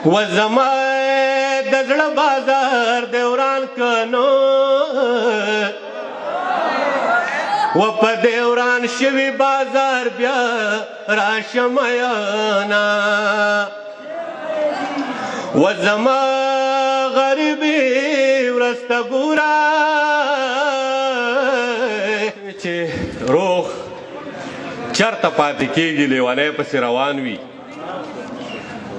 و زما د زړه بازار دی وران که نو و په دې وران شوي بازار بیا راشم میانا و زما غریبي ورسته ګوره چې روغ چرته پاتې کېږي لیونی پسې روان وي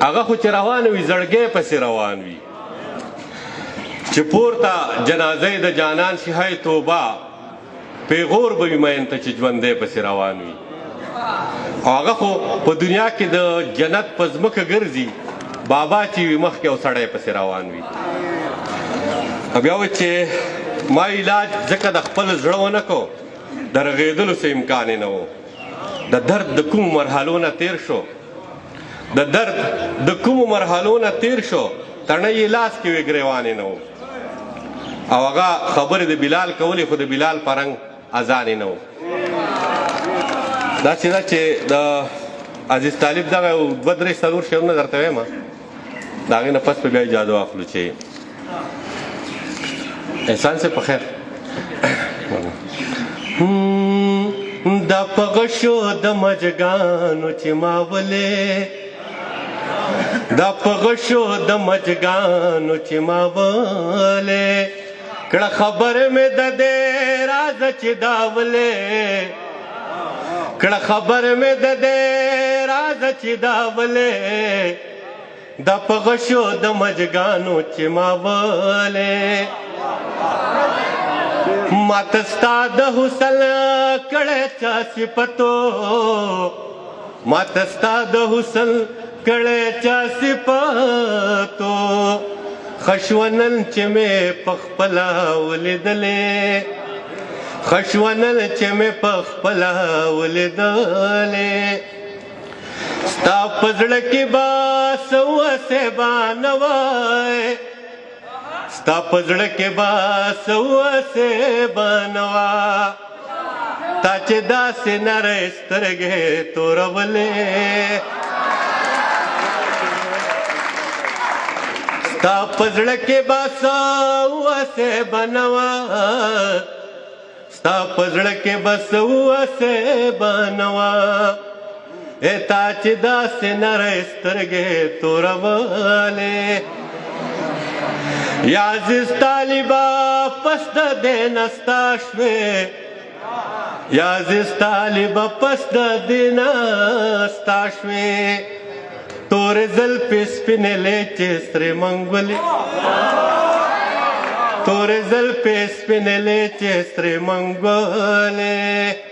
هغه خو چې روان وي زړګی پسې روان وي چې پورته جنازه د جانان شي هی توبه پیغور به وي مین ته چې ژوندی پسې روان وي او هغه خو په دنیا کې د جنت په ځمکه ګرځي بابا چې وي مخکې او سړی پسې روان وي بیا وایي چې ما علاج ځکه د خپل زړه ونه کو د رغېدلو څه امکان یې نه و د درد د کومو مرحلو نه تیر شو د درد د کومو مرحلو نه تیر شو تڼۍ یې لاس کې وې ګریوان یې نه و او هغه خبرې د بلال کولې خو د بلال په رنګ اذان یې نه و داسې ده چې د عزیز طالب دغه دوه درې څلور شعرونه درته وایم د هغې نه پس به بیا اجازه واخلو چې احسان صاحب په خیر دا په غشو د مجګانو چې ما ولې دا په غشو د مجګانو چې ما ولې کړه خبر مې د دې راز چې دا ولې کړه خبر مې د دې راز چې دا ولې دا په غشو د مجګانو چې ما ولې ماته ستا د حسن کړی چا صفتو ماته ستا د حسن کړی چا صفتو خشونل چې مې په خپله ولیدلې خشونل چې مې په خپله ولیدلې ستا په زړه کې به څه وسې بانه وای ستا په زړه کې به څه وسې بانوا تا چې داسې نری سترګې تورولې ستا په زړه کې به څه وسې بانوا ستا په زړه کې به څه وسې بانوا تا چې داسې نری سترګې تورولې یا عزیز طالبا پس د دې نه ستا شوې یا عزیز طالبا پس د دې نه ستا شوې تورې زلفې سپینېلې چې سرې منګولې تورې زلفې سپینېلې چې سرې منګولې